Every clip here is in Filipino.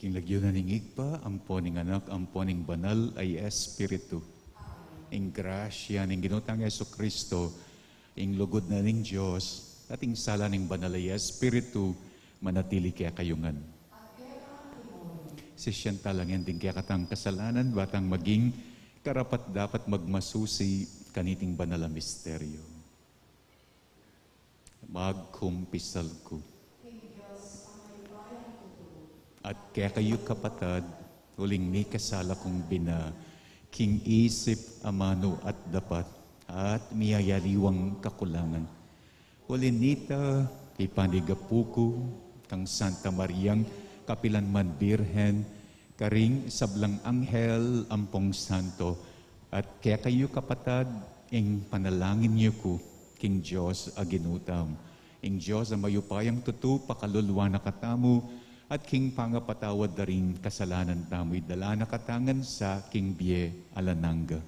Kinlagyo na ningig pa, amponing anak, amponing banal ay Espiritu. Ing grasya ning ginutang Yesu Kristo, ing lugod na ning Diyos, at ing sala ning banal ay Espiritu, manatili kaya kayungan. Sisyanta lang yan din kaya katang kasalanan, batang maging karapat dapat magmasusi kaniting banal na misteryo. Magkumpisal ko. At kaya kayo kapatad, huling ni kasala kong bina, king isip amano at dapat, at miyayaliwang kakulangan. Hulin nita, ipanigapuko, kang Santa Mariang Kapilanman Birhen, karing sablang anghel ampong santo, at kaya kayo kapatad, ing panalangin niyo ko, king Diyos aginutam. Ing Diyos ang mayupayang tutu, pakalulwa na katamu, at king pangapatawad na rin kasalanan tamo'y dala na katangan sa king Bie Alananga.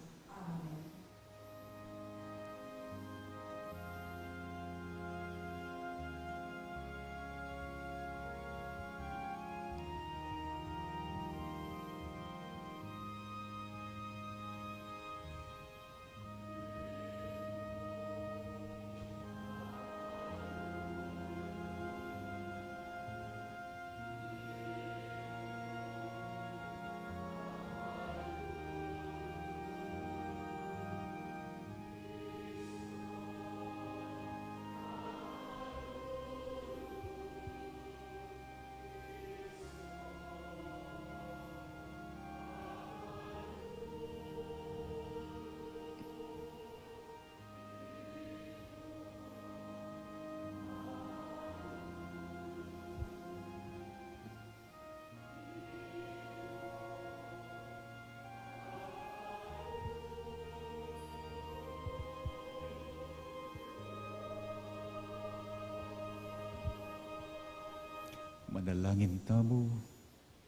Manalangin tamo,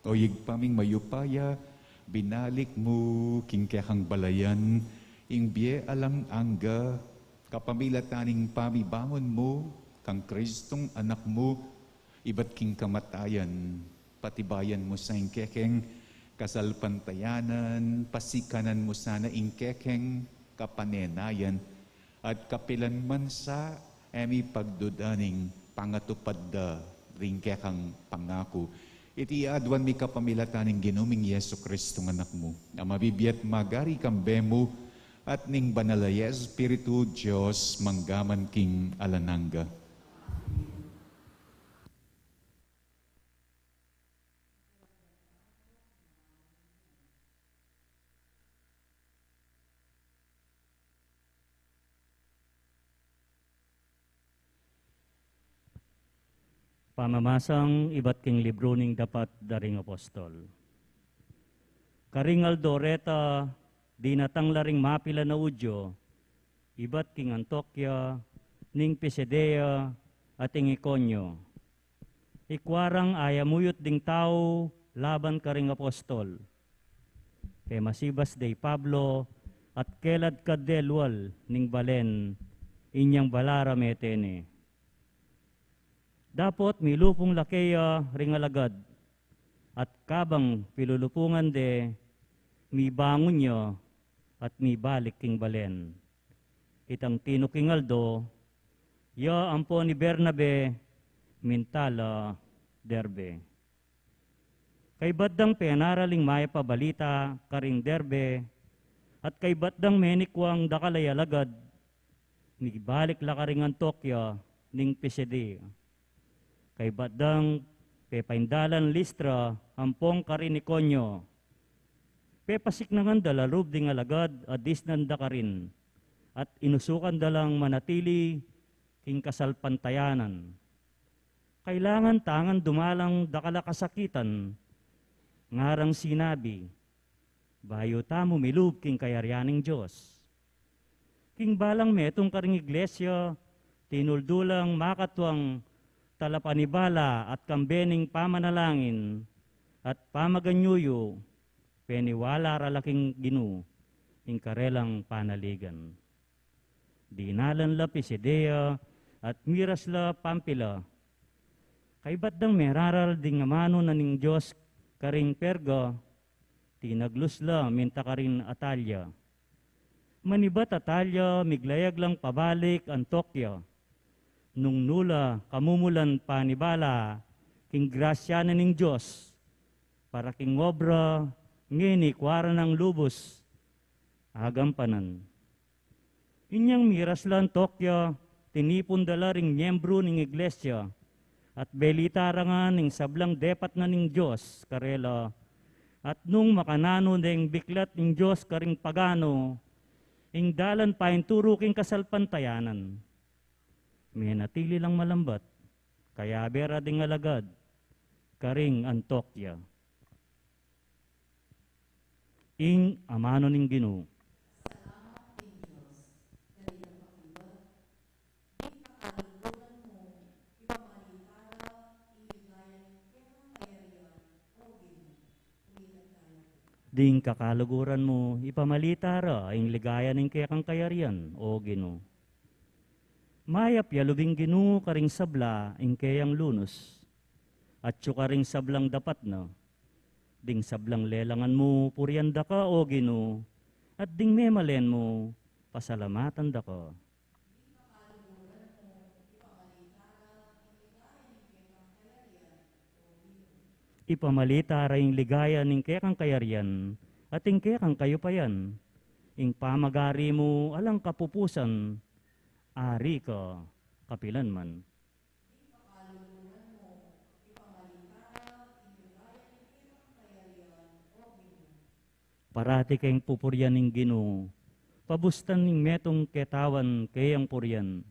o yigpaming mayupaya, binalik mo, kingkehang balayan, ing Bie alang angga, kapamilataning pamibangon mo, kang Kristong anak mo, iba't king kamatayan, patibayan mo sa ingkekeng, kasalpantayanan, pasikanan mo sana ingkekeng, kapanenayan, at kapilan man sa emi pagdudaning pangatupad da, ringke kang pangako. Iti adwan mi kapamilataning ginuming Yesu Kristo ng anak mo, na mabibiyat magari kambe mo, at ning banalay Espiritu Diyos manggaman king alananga. Pamamasang iba't king libro ning dapat daring apostol. Karingal doreta, dinatang laring mapila na udyo, iba't king Antokya, ning Pisidea, at ing Ikonyo. Ikwarang ayamuyot ding tao, laban karing apostol. Kay masibas day Pablo, at kelad kadelwal ning balen, inyang balara metene. Dapot milupong lakeya ringalagad, at kabang pilulupungan de, mi bangon nyo, at mi balik king balen. Itang tinukingaldo, ya ampo ni Bernabe, mintala derbe. Kay baddang penaraling maya pabalita, karing derbe, at kay baddang menikwang dakalayalagad, mi balik la karing Antokya, ning Pisidea. Kay baddang pepaindalan Listra, ampong karinikonyo. Pepasik nangan dalarub ding alagad, adis nanda karin, at inusukan dalang manatili king kasalpantayanan. Kailangan tangan dumalang dakala kasakitan, ngarang sinabi, bayo tamo milub king kayaryaning Diyos. King balang metong karing iglesia, tinuldulang makatwang talapanibala at kambening pamanalangin at pamaganyuyo, peniwala ralaking ginu, ing karelang panaligan. Dinalan la Pisidea at miras la Pampila, kay ba't dang meraral ding amano na ning Diyos karing Perga, tinaglusla minta karin Atalya. Manibat Atalya, miglayag lang pabalik Antokya. Nung nula, kamumulan panibala, king grasya na ning Diyos, para king obra, ngini kwara ng lubos, agampanan. Inyang miras lang Tokyo, tinipon dala ring miyembro ning iglesia, at belitara nga ning sablang depat na ning Diyos, karela, at nung makanano ning biklat ning Diyos karing pagano, ing dalan pa yung turuking kasalpantayanan. May natili lang malambat, kaya bera ding alagad, karing Antokya. Ing amano ning Ginoo. Ding kakaluguran mo, ipamalita ra ang ligaya ning kaya kang kayarian, o Ginoo. Mayap yalubing Ginoo karing sabla ing kayang lunos, at karing sablang dapat na, ding sablang lelangan mo, puryanda ka, o Ginoo, at ding memalen mo, pasalamatan da ka. Ipamalita ra ing ligaya ning kaya kang kayarian, at ing kaya kang kayupayan, ing pamagari mo alang kapupusan, ari ka kapilan man. Parati kayong pupuryan ning Ginoo, pabustan ning metong ketawan kayang puryan,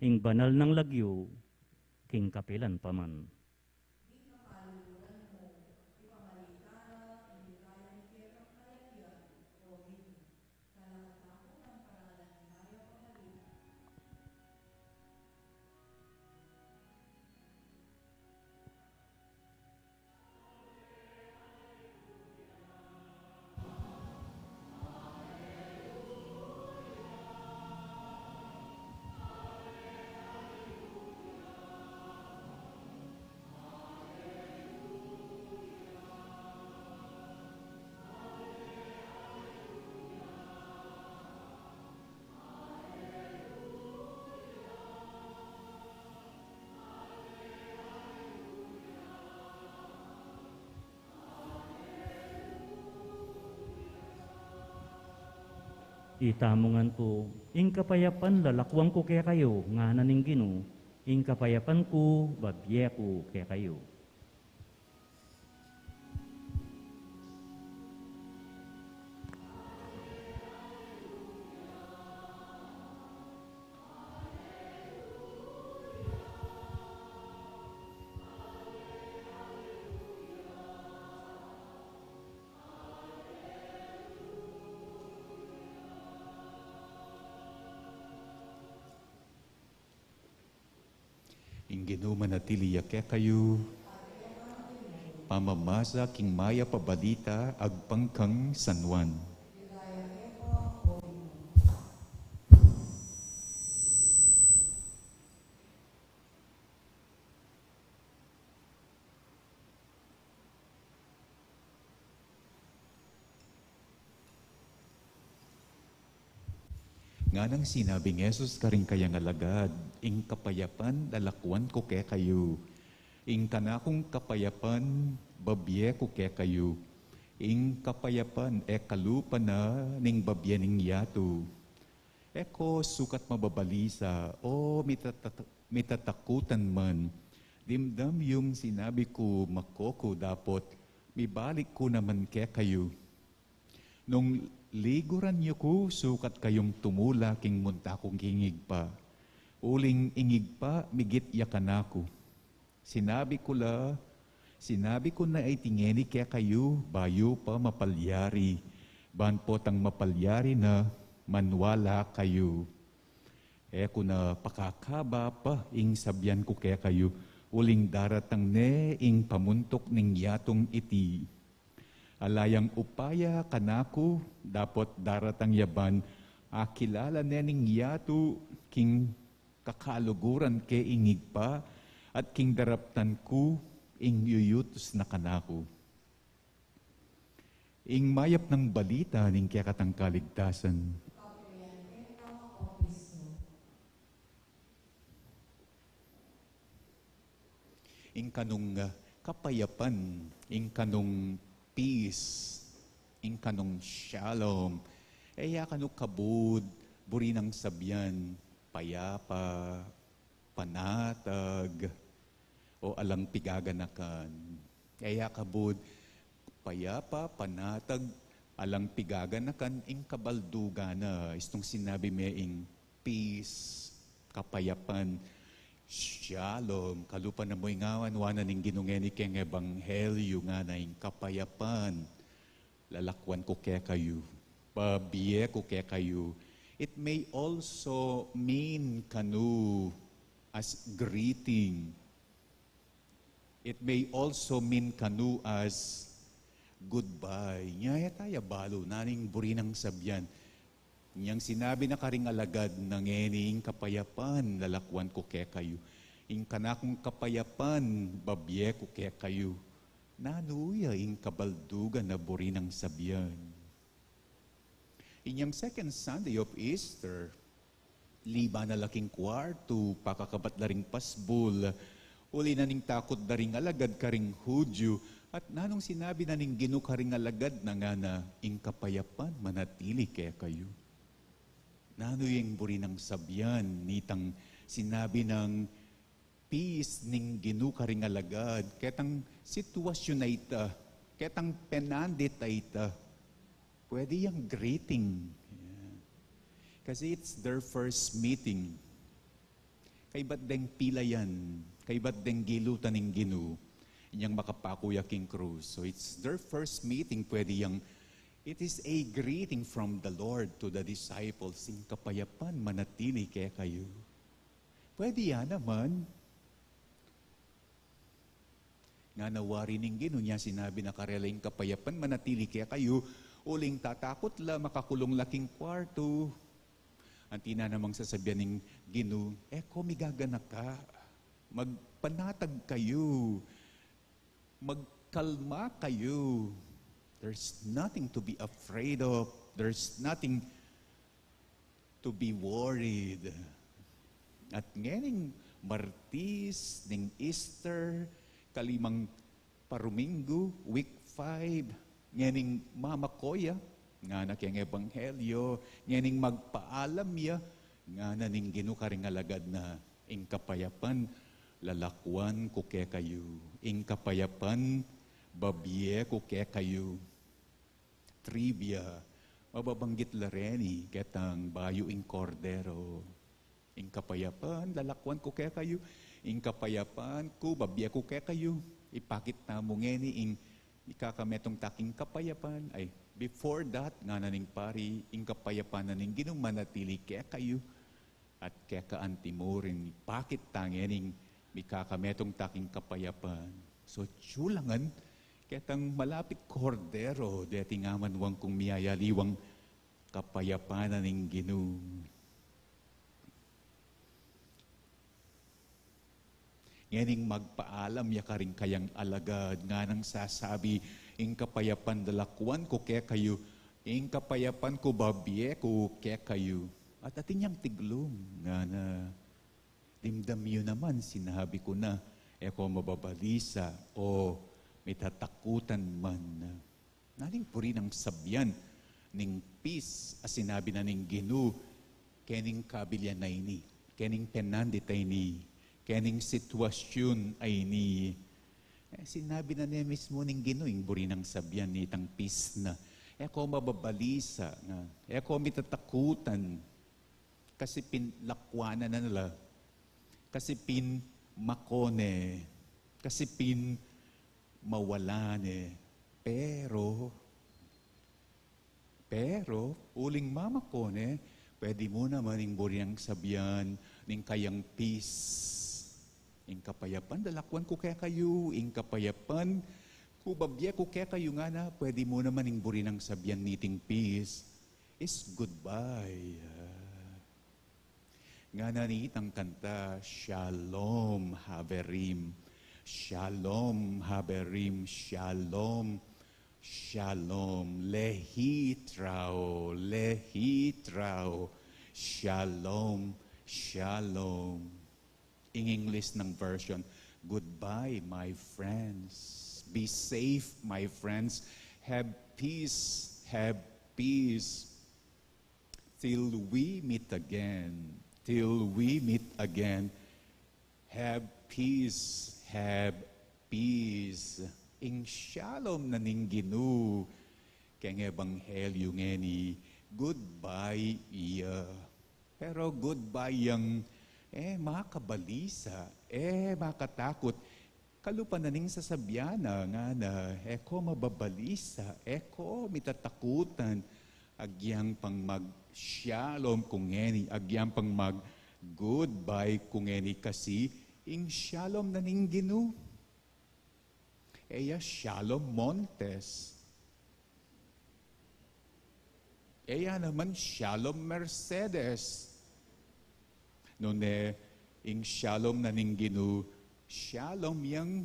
ing banal ng lagyo, king kapilan paman. Itamungan ko, ing kapayapan lalakwang ko kaya kayo, nga naning Ginoo, ing kapayapan ko, babye ko kaya kayo. Ing Ginoo manatili kaya kayo, pamamasa king maya pabalita agpangkang San Juan. Nga nang sinabi ng Jesus karing kayang alagad, ing kapayapan lalakwan ko kaya kayo. Ing kanakong kapayapan, babye ko kaya kayo. Ing kapayapan, kalupa na ning babye ning yato. Eko sukat mababalisa, o mitatakutan man. Dimdam yung sinabi ko, makoko dapot, mibalik ko naman kaya kayo. Nung liguran niyo ko, sukat kayong tumula king munta kong hingig pa. Uling ingig pa, migit yakan ako. Sinabi ko na ay tingeni kaya kayo, bayo pa mapalyari. Banpot ang mapalyari na manwala kayo. Eko na pakakaba pa, ing sabyan ko kaya kayo, uling daratang ne, ing pamuntok ning yatong iti. Alayang upaya kanako, dapat daratang yaban, akilala nening yato, king kakaluguran ke ingig pa, at king daraptan ko, ing yuyutos na kanako. ing mayap ng balita ning kaya katang kaligtasan. Ing kanong kapayapan, ing kanong peace, ing kanong shalom, ya kanong kabud, buri ng sabyan, payapa, panatag, o alang pigaganakan. Kaya kabud, payapa, panatag, alang pigaganakan, ing kabaldugana. Istong sinabi may ing peace, kapayapan, shalom, kalupan na mo'y ngawan, wana ning ginungeni keng ebanghelyo nga na ing kapayapan. Lalakwan ko kaya kayo, pabiye ko kaya kayo. It may also mean kanu as greeting. It may also mean kanu as goodbye. Nyaya tayo balo, naning buri ng sabyan. Niyang sinabi na karing alagad ng ening kapayapan, lalakwan ko kaya kayo. Ing kanakong kapayapan, babye ko kaya kayo. Nanuya ing kabaldugan na buri ng sabyan. Inyang second Sunday of Easter, liba na laking kwarto, pakakabat na ring pasbul, uli na ning takot na ring alagad karing Hudyo, at nanong sinabi na ning Ginoo karing alagad na nga na ing kapayapan, manatili kaya kayo. Nano yung buri ng sabyan, nitang sinabi ng peace ning Ginoo karing alagad, ketang sitwasyon na ita, ketang penandit na ita, pwede yung greeting. Yeah. Kasi it's their first meeting. Kay ba't deng pila yan? Kay ba't deng gilutan ng Ginoo? Inyang makapakuya king Cruz. So it's their first meeting, pwede yung it is a greeting from the Lord to the disciples. Sing kapayapan, manatili kaya kayo. Pwede yan naman. Nga nawari ning Ginoo niya, sinabi na karelaing kapayapan, manatili kaya kayo. Uling tatakot la, makakulong laking kwarto. Anti na namang sasabihan ng Ginoo, kumigaganak ka. Magpanatag kayo. Magkalma kayo. There's nothing to be afraid of. There's nothing to be worried. At ngayon, Martis, ning Easter, kalimang Parumingo, week 5, ngayon Mama Koya, nga na kiyang ebanghelyo, ngayon magpaalam ya, nga na ning Ginoo karing alagad na ing kapayapan, lalakwan ko kaya kayo. Ing kapayapan, babye ko kaya kayo. Trivia, mababanggit la reni, ketang bayo ing kordero. Ing kapayapan, lalakwan ko kaya kayo. Ing kapayapan ko, babye ko kaya kayo. Ipakit na mo ngeni, ing ikakametong taking kapayapan. Ay, before that, nga naning pari, ing kapayapan na ning Ginoo manatili kaya kayo. At kaya kaanti mo rin, ipakit tangening, ikakametong taking kapayapan. So, tsulangan, ketang malapit kordero, deti nga manwang kong miyayaliwang kapayapanan ng Ginoo. Nganing magpaalam ya karing kayang alagad, nga nang sasabi, ing kapayapan dalakwan ko kaya kayo, ing kapayapan ko babye ko kaya kayo. At atin niyang tiglom, nga na dimdam yun naman, sinabi ko na, ko mababalisa, o may tatakutan man. Naling puri ng sabyan, ning peace, as sinabi na ning Ginoo, kening kabilyan na ini, kening penandit ay ni, kening sitwasyon ay ni. Sinabi na niya mismo ning Ginoo, ing buri ng sabyan, nitang peace na, ko mababalisa, ko may tatakutan, kasi pinlakwanan na nila, kasi makone, kasi mawalan pero, uling mama ko pwede mo naman ing buryang sabyan, ning kayang peace, ing kapayapan, dalakwan ko kaya kayo, ing kapayapan, kubabye ko kaya kayo nga na, pwede mo naman ing buryang sabyan, niting peace, is goodbye. Nga nanitang kanta, Shalom Haverim. Shalom Haverim, Shalom. Shalom, lehi trao, lehi trao. Shalom, shalom. In English ng version, goodbye, my friends. Be safe, my friends. Have peace, have peace. Till we meet again, till we meet again. Have peace, have peace. Ing shalom na ning Ginoo. Kaya ebanghelyo ngeni, goodbye iya. Pero goodbye yang, makabalisa, makatakot. Kalupa na ning sasabyana nga na, ko mababalisa, ko mitatakutan. Agyang pang mag-shalom kung ngeni, agyang pang mag-goodbye kung ngeni kasi, ing shalom na ning Ginoo. Eya Shalom Montes. Eya naman Shalom Mercedes. Noon ing Shalom na ning Ginoo, Shalom yang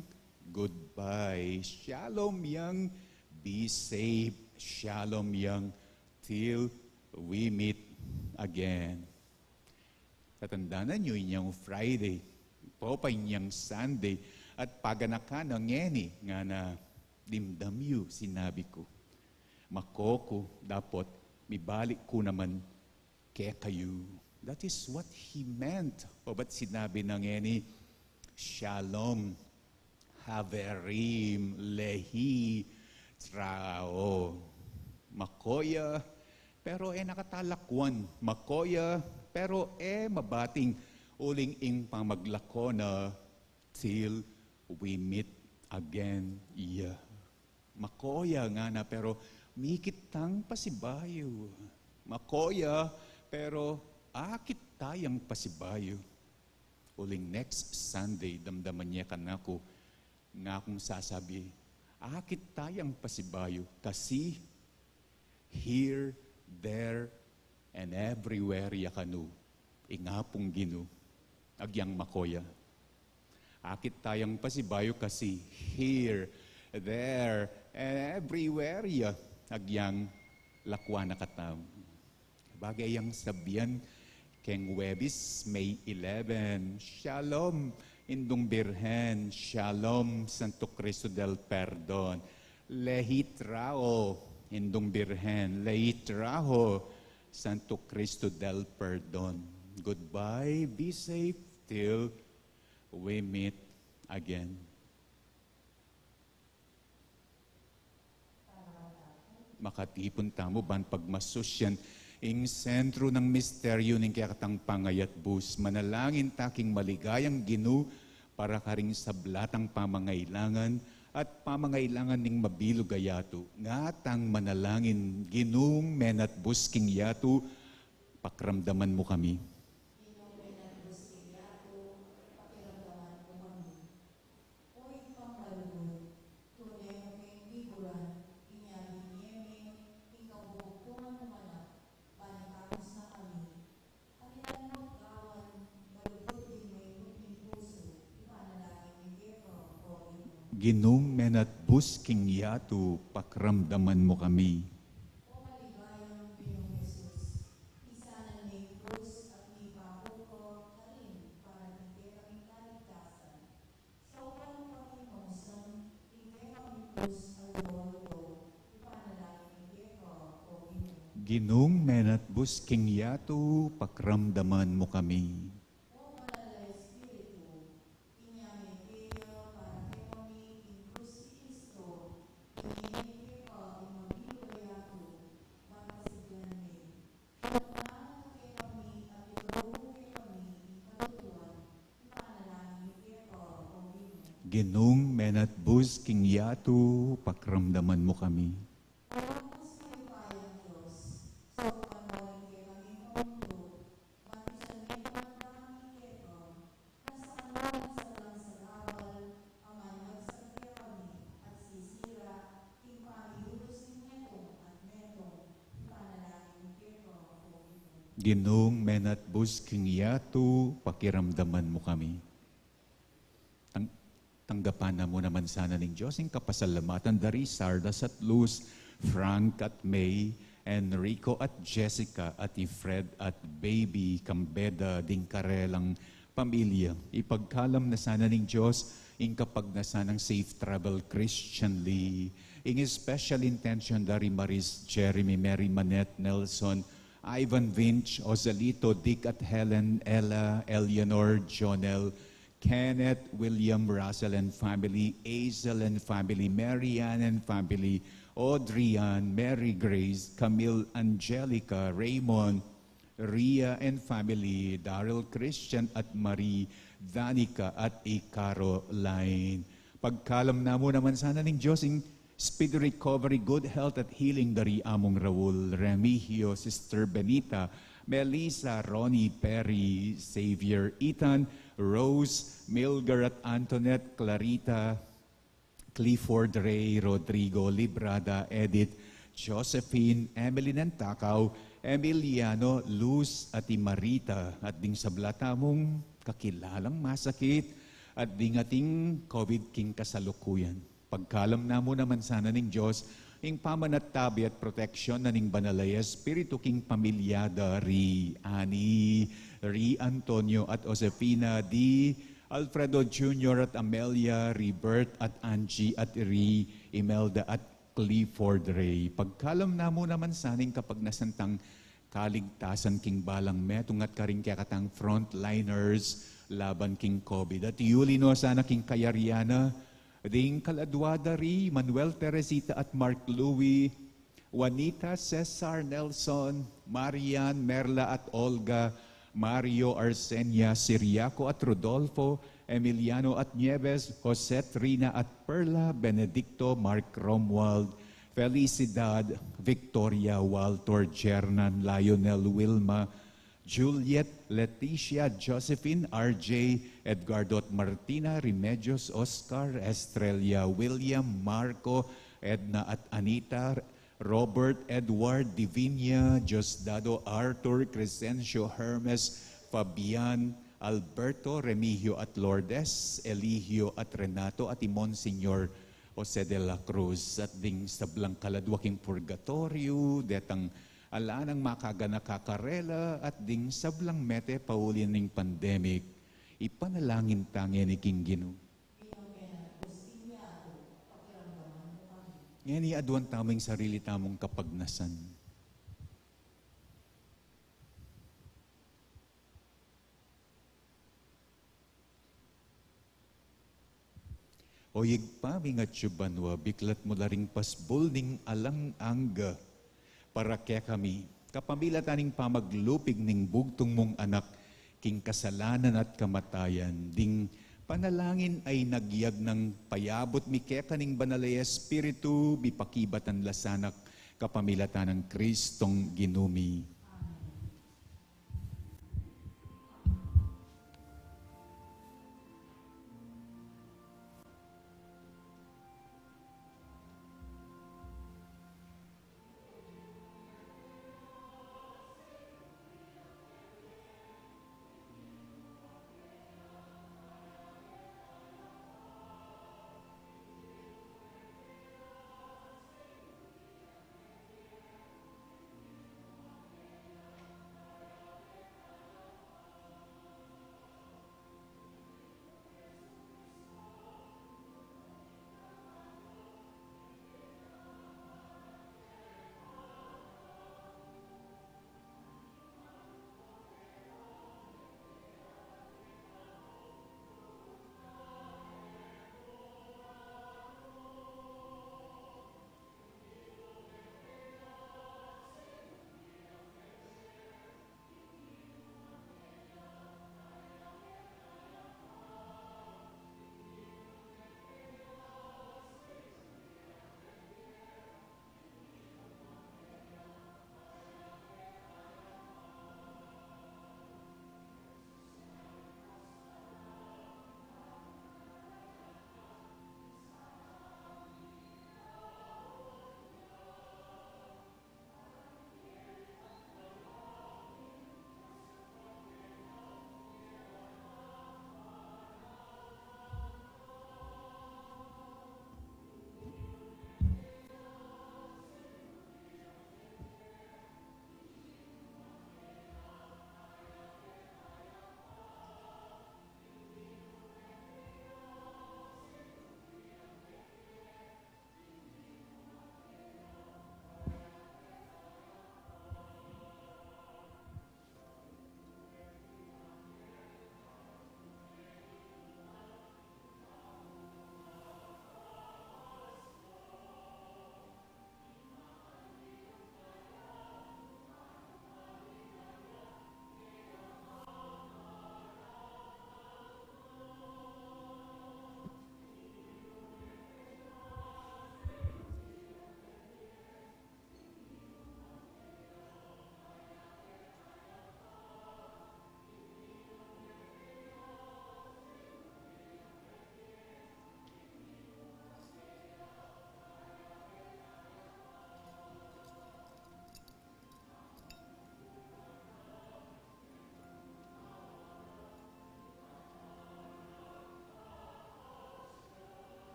goodbye. Shalom yang be safe. Shalom yang till we meet again. Tatandaan nyo inyong Friday, pa inyong Sunday, at paganakan ng ngeni nga na dimdamyo, sinabi ko. Makoko, dapat mibalik ko naman kaya kayo. That is what he meant. O ba't sinabi ng ngeni, Shalom, Haverim, Lehi, Trao. Makoya, pero nakatalakwan. Makoya, pero mabating uling ing pamaglako na till we meet again, iya. Makoya nga na, pero mikitang pasibayo. Makoya, pero akit tayang pasibayo. Uling next Sunday, damdaman niya kanako, nga akong sasabi, akit tayang pasibayo, kasi here, there, and everywhere yakanu, ingapong Ginoo, agyang makoya. Akit tayang pasibayo kasi here, there, and everywhere ya, agyang lakwa na katam. Bagay yang sabihan, keng Webis, May 11, Shalom, Indong Birhen, Shalom, Santo Cristo del Perdon, Lehitrao, Indong Birhen, Lehitrao, Santo Cristo del Perdon. Goodbye, be safe till we meet again. Makatipon tamo ban pagmasosyan ing sentro ng misteryo ning kakatang pangayat bus. Manalangin taking maligayang Ginoo para karing sablatang pamangailangan at pamangailangan ning mabilog ayato. Ngatang manalangin Ginoong menat busking yato, pakramdaman mo kami. Ginong menat busking yato, pakramdaman mo kami. O maligayang Pinoong Jesus, isa na may krus at may pabuko na rin para hindi kami kaligtasan. Sa upang kami mamusan, hindi kami krus ang lolo, ipanalangin hindi ko, O Ginoo. Ginong menat busking yato, pakramdaman mo kami. O Banal na Espiritu, inyang ideya para kay kami in krus si Kristo, hindi ko ang mabiluyato, magpasigyan namin. Pagpanahan kay kami at ikabuhin kay kami in katutuan, ipanalangin hindi ko, O Ginoo. Ginong menat busking yato, pakramdaman mo kami. Pagpapos kayo kayang Diyos, sa panawin kay kami mundo, matisan may pagdami kito, nasa kanulang sa lang sa gawal, aman nagsagya kami, at sisira, king pamiulos ng netong at netong, ipanalangin kito, O Ginoo. Ginong menat busking yato, pakiramdaman mo kami. Tanggapan na mo naman sana ning Diyos ang kapasalamatan dari Sardas at Luz, Frank at May, Enrico at Jessica at Fred at Baby Cambeda ding karelang pamilya. Ipagkalam na sana ning Diyos ing kapag na sanang safe travel Christianly. Ing special intention dari Maris, Jeremy, Mary Manette, Nelson, Ivan Vinch, Osalito, Dick at Helen, Ella, Eleanor, Jonel, Kenneth, William, Russell and family, Azel and family, Marianne and family, Audrian, Mary Grace, Camille, Angelica, Raymond, Ria and family, Daryl Christian at Marie, Danica at Caroline. Pagkalam na mo naman sana ng Diyos in speed recovery, good health at healing dari among Raul, Remigio, Sister Benita, Melissa, Ronnie, Perry, Xavier, Ethan, Rose, Milgar at Antoinette, Clarita, Clifford, Ray, Rodrigo, Librada, Edith, Josephine, Emily Nantakaw, Emiliano, Luz at Marita at ding sablata mong kakilalang masakit at ding ating COVID king kasalukuyan. Pagkalam na mo naman sana ning Diyos, ing pamanatabi at proteksyon na ning Banalay Espiritu king pamilyada ri Ani, ri Antonio at Josefina, di Alfredo Jr. at Amelia, ri Bert at Angie at ri Imelda at Clifford Ray. Pagkalam na mo naman saning kapag nasantang kaligtasan king balang metong at karing kakatang frontliners laban king COVID. At yuli no sana king Kayariana, ding Kaladwada ri Manuel Teresita at Mark Louie, Juanita, Cesar, Nelson, Marian, Merla at Olga, Mario, Arsenia, Siriaco at Rodolfo, Emiliano at Nieves, Jose, Rina at Perla, Benedicto, Mark Romuald, Felicidad, Victoria, Walter, Jernan, Lionel, Wilma, Juliet, Leticia, Josephine, RJ, Edgardo at Martina, Remedios, Oscar, Estrella, William, Marco, Edna at Anita, Robert, Edward, Divinia, Diosdado, Arthur, Crescencio, Hermes, Fabian, Alberto, Remigio at Lourdes, Eligio at Renato at Monsignor Jose de la Cruz at ding sablang kaladwaking purgatorio, detang alanang makagana kakarela at ding sablang mete paulin ng pandemic, ipanalangin tangi ni King Gino. Ngayon iaduan tamang sarili tamong kapagnasan. O yigpa mingat syubanwa, biklat mo laring pasbol ning alang angga, para kaya kami, kapamila taning pamaglupig ning bugtong mong anak, king kasalanan at kamatayan, ding panalangin ay nagyag ng payabot mi keka ning Banalay Espiritu, bipakibatan lasanak, kapamilatan ng Kristong ginumi.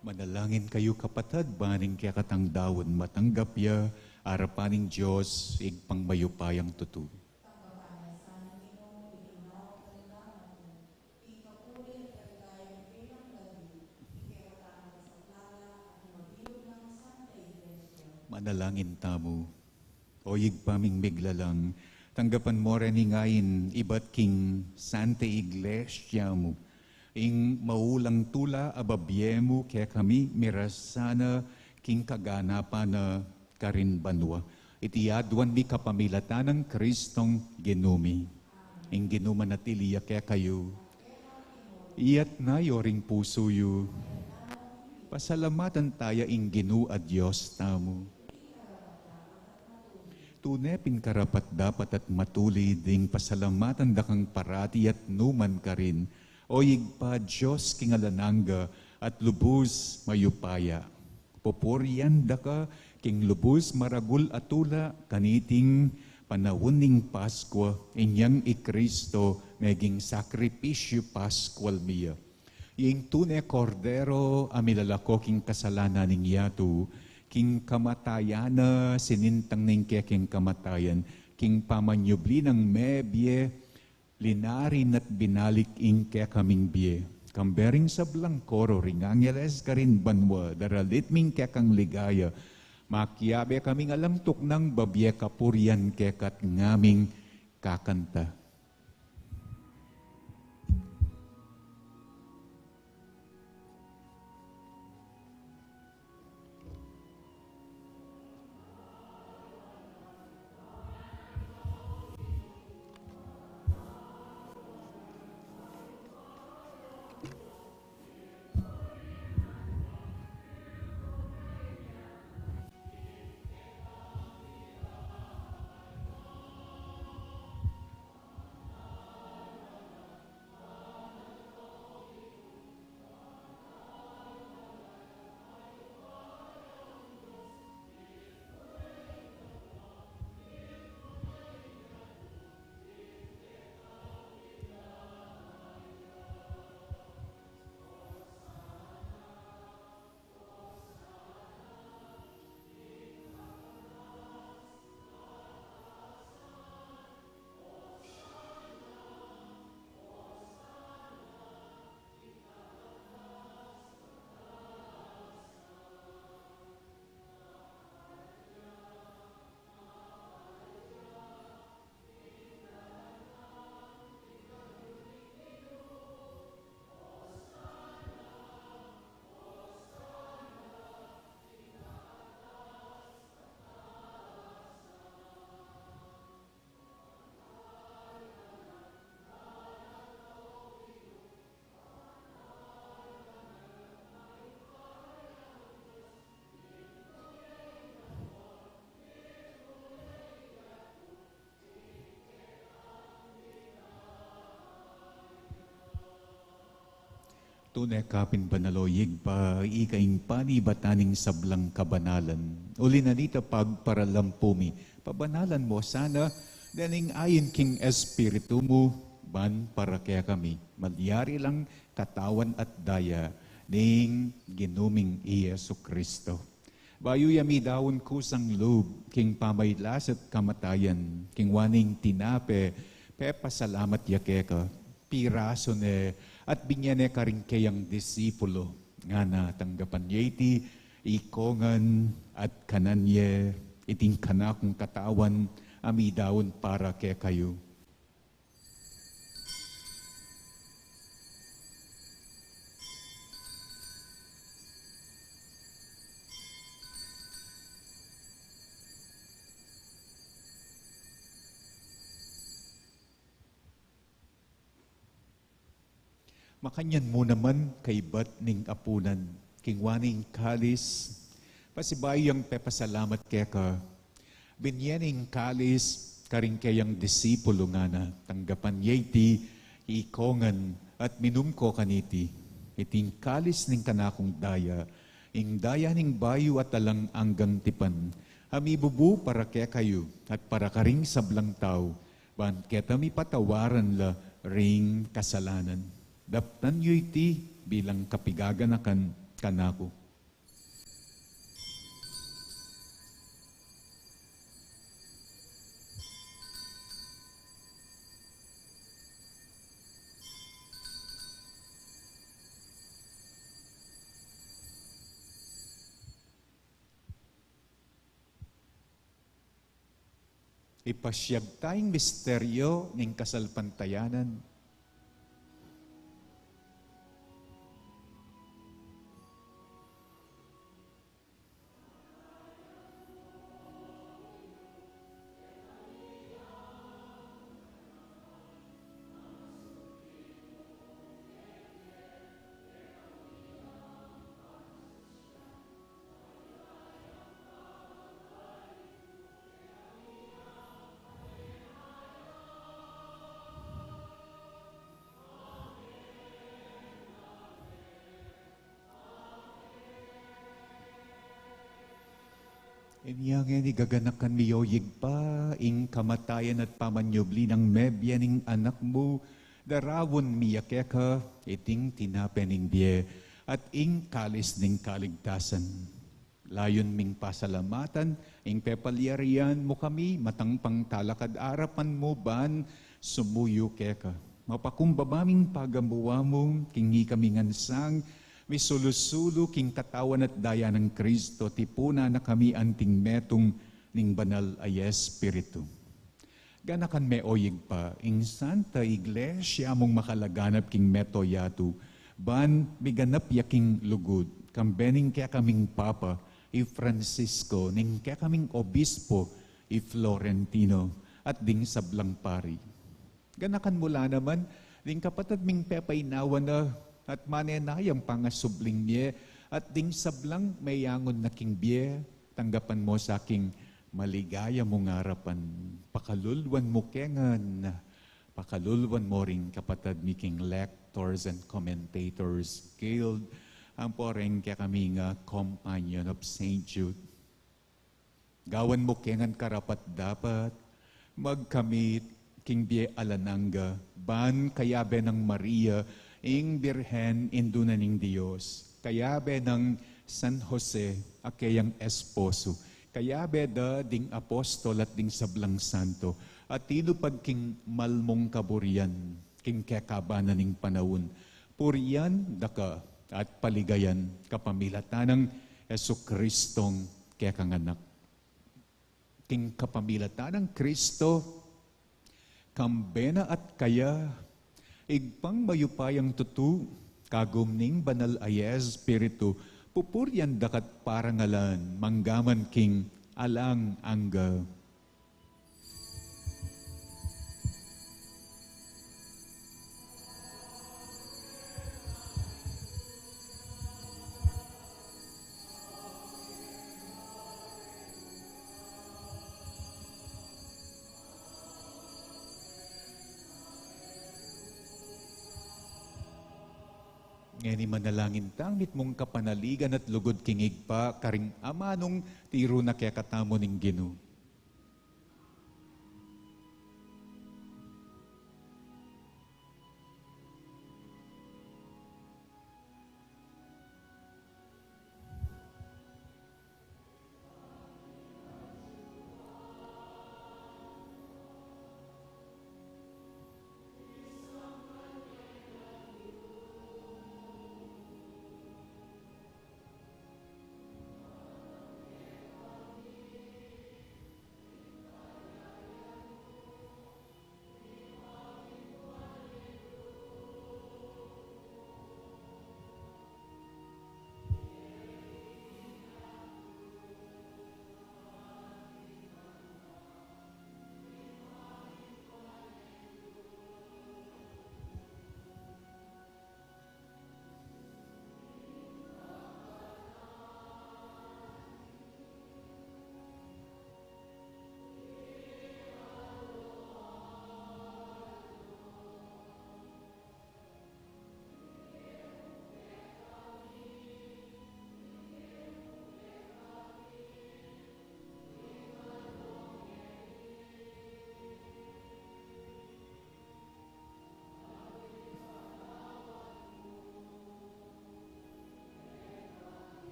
Manalangin kayo kapatid, baning kaya katangdawan matanggap ya, arapaning Diyos, igpang mayupayang tutu. Manalangin tamo, o igpaming miglalang, tanggapan mo rin ngayon, iba't king Santa Iglesia mo, ing maulang tula ababye mo, kaya kami mirasana king kaganapan na karin banwa. Itiadwan mi kapamilatan ng Kristong ginumi. Ing ginuma na tiliya kaya kayo. Iyat na yoring puso yu. Pasalamatan tayo ing ginu a Diyos tamo. Tunepin karapat dapat at matuli ding pasalamatan da kang parati at numan ka rin. O igpa Diyos kingalananga at lubos mayupaya. Poporian da ka king lubos maragul atula kaniting panawuning Pasko inyang ikristo meging sakripisyo Paskwal miya. Yung tunay kordero amilalako king kasalanan ning yatu, king kamatayan na sinintang ning king kamatayan, king pamanyubli ng mebye, linarin at binalik ing kaya kaming biye. Kambering sa blangkoro, ring angeles ka rin banwa, daralit ming kaya kang ligaya, makiyabe kaming alamtok ng babye kapurian kaya kat ngaming kakanta. Tunay kapin banaloyig pa ikaing panibataning sablang kabanalan. Uli na dito pagparalampumi. Pabanalan mo sana daning ayon king espiritu mo ban para kaya kami. Malyari lang katawan at daya ning ginuming Iyesu Kristo. Bayo yami dawon kusang loob king pamaylas at kamatayan king waning tinape pasalamat yakeka piraso ne at binyane karing kayang disipulo nga na tanggapan niya iti ikongan at kananye iting kanakong katawan amidawon para kaya kayo. Makanyan mo naman kay bat ning apunan, king waning kalis, pasibayang pepasalamat kaya ka, binyaning kalis, karing kayang disipulo nga na, tanggapan yeti, ikongan, at minumko kaniti, iting kalis ning kanakong daya, ing daya ning bayo at alang anggang tipan, hamibubu para kaya kayo, at para karing sablang tao, ban kaya mi patawaran la ring kasalanan. Daptan yu iti bilang kapigaganakan kanako. Ipasyag tayong misteryo ng kasalpantayanan. Inyang gaganakan miyoyig pa, ing kamatayan at pamanyubli ng mebya ning anak mo, darawon miyakeka, iting tinapening biye, at ing kalis ning kaligtasan. Layon ming pasalamatan, ing pepalyarian mo kami, matang pangtalakad arapan mo ban, sumuyo keka. Mapakumbabaming pagamuwa mo, kingi kami ngansang, may sulusulo king katawan at daya ng Kristo, tipuna na kami anting metong ning banal ay Espiritu. Ganakan me oyig pa, ing Santa Iglesia mong makalaganap king meto yatu, ban biganap yaking lugod, kambening kaya kaming Papa, i Francisco, ning kaya kaming Obispo, i Florentino, at ding sablang pari. Ganakan mula naman, ding kapatid ming pepainawan na, at manenayang pangasubling biye, at ding sablang mayangon na king biye, tanggapan mo sa aking maligaya mong harapan. Pakalulwan mo kengan, pakalulwan mo rin kapatid mi king lectors and commentators guild, ang poreng kaya kami nga companion of St. Jude. Gawan mo kengan karapat dapat, magkamit king biye alananga, ban kayabe ng Maria, ing Birhen indunaning Diyos, kayabe ng San Jose, akayang esposo, kayabe da ding apostol at ding sablang santo, at tinupad king malmong kaburian, king kekabanan ning panawon, purian daka at paligayan kapamilatan ng Jesucristong kekanganak. King kapamilatan ng Kristo, kambena at kaya, igpang mayupayang tutu, kagumning banal ay Espiritu, pupuryan dakat parangalan, manggaman king alang angga. Ngani manalangin tangit mong kapanaligan at lugod kingig pa, karing amanong tiro na kaya katamo ning Ginoo.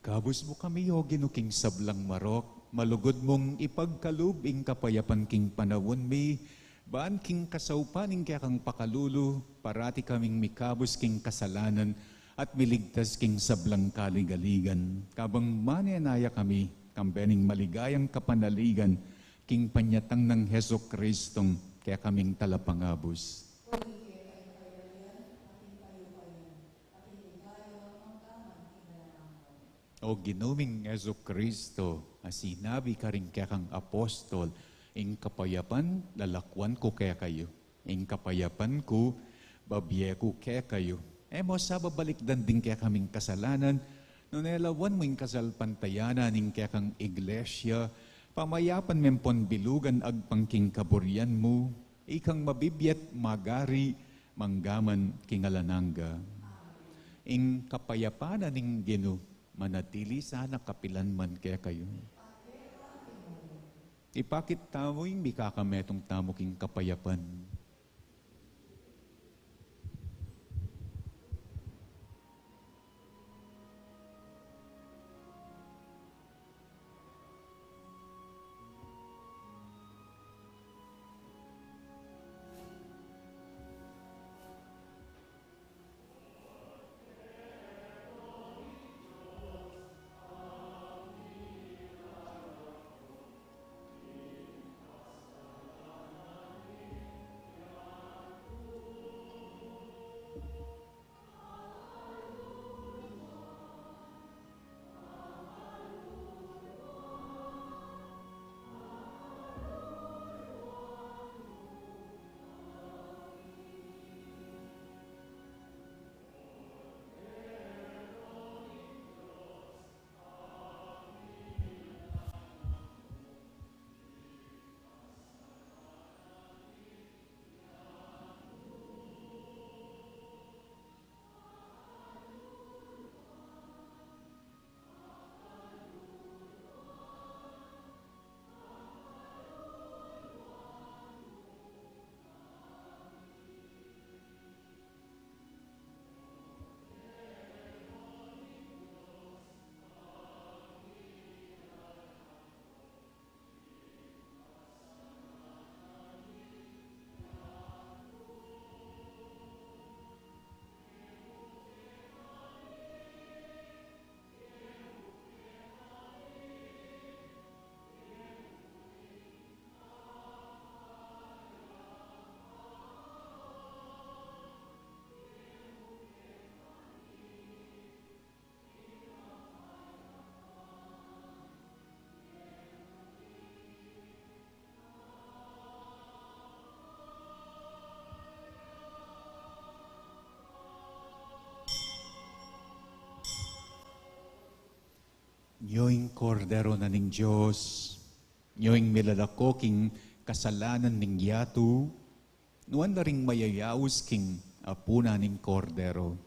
Ikabos mo kami, o ginuking sablang marok, malugod mong ipagkalub, ing kapayapan king panawon mi, baan king kasaupaning kaya kang pakalulu, parati kaming mikabos king kasalanan, at miligtas king sablang kaligaligan. Kabang manenaya kami, kambening maligayang kapanaligan, king panyatang ng Heso Kristong, kaya kaming talapangabos. O ginuming Heso Kristo, asinabi ka rin kaya kang apostol, ing kapayapan, lalakwan ko kaya kayo. Ing kapayapan ko, babye ko kaya kayo. Mo sa babalikdan din kaya kaming kasalanan, nunelawan mo ing kasalpantayanan, ing kaya kang iglesia, pamayapan mempon bilugan agpangking kaburian mo, ikang mabibiyat magari, manggaman kingalananga. Ing kapayapanan ing Gino, manatili sana kapilan man kaya kayo. Ipakit tamo yung mikakametong tamo king kapayapan. Nyoing kordero na ning Diyos, nyoing milalako king kasalanan ning yatu, nuan na ring mayayaus king apuna ning kordero.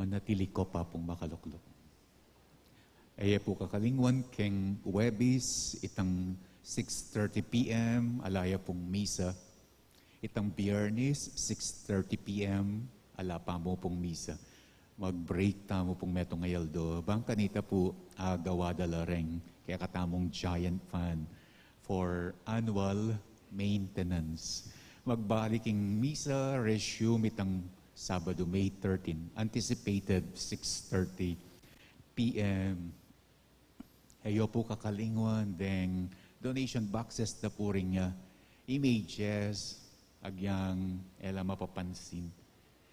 manatili ko pa pong makaluklok. Ay po kakalingwan keng Webis, itang 6:30 p.m. alaya pong misa. Itang Biyernes, 6:30 p.m. ala pa mo pong misa. Mag-break tamo pong metong ngayaldo. Bang kanita po gawada lareng kaya katamong giant fan for annual maintenance. Magbaliking misa, resume itang Sabado, May 13. Anticipated 6:30 p.m. Ayo po kakalingwan, then donation boxes na po rin niya. Images, agyang ela mapapansin.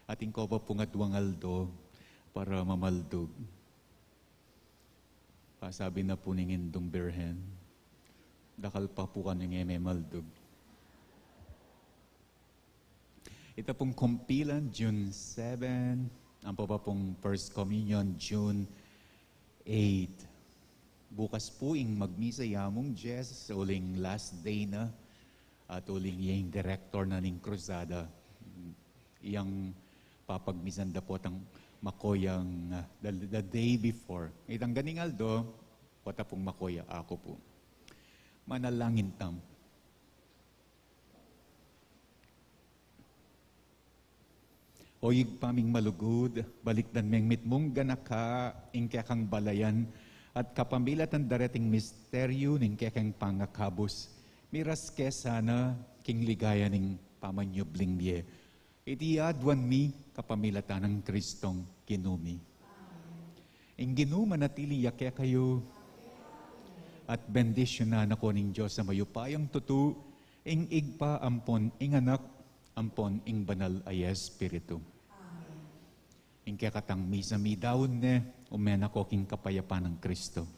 Ating ko pa po nga duwangaldo para mamaldog. Pasabi na po ningin dong birhen. Dakal pa po ka ningin maldog. Ito pong kumpilan, June 7. Ang pa pong First Communion, June 8. Bukas po ing magmisa yamong Jess sa uling last day na at uling yung director na ning Cruzada. Iyang papagmisan da po tang makoyang the day before. Itang ganingaldo, wata pong makoya ako po. Manalangin tam. Oyig paming malugod, balikdan meng mitmong ganaka, ingkya kang balayan, at kapamilat ang darating misteryo ning kekeng pangakabos, miras kesana king ligaya ning pamanyubling niye. Iti adwan mi kapamilatan ng Kristong kinumi. Ing ginuma natili yakya kayo, at bendisyonan ako ning Diyos sa mayupayang tutu, ing igpa ampon ing anak, ampon ing banal ay Espiritu. Ing kaya katang misa mi daon ne, umena ko king kapayapan ng Kristo.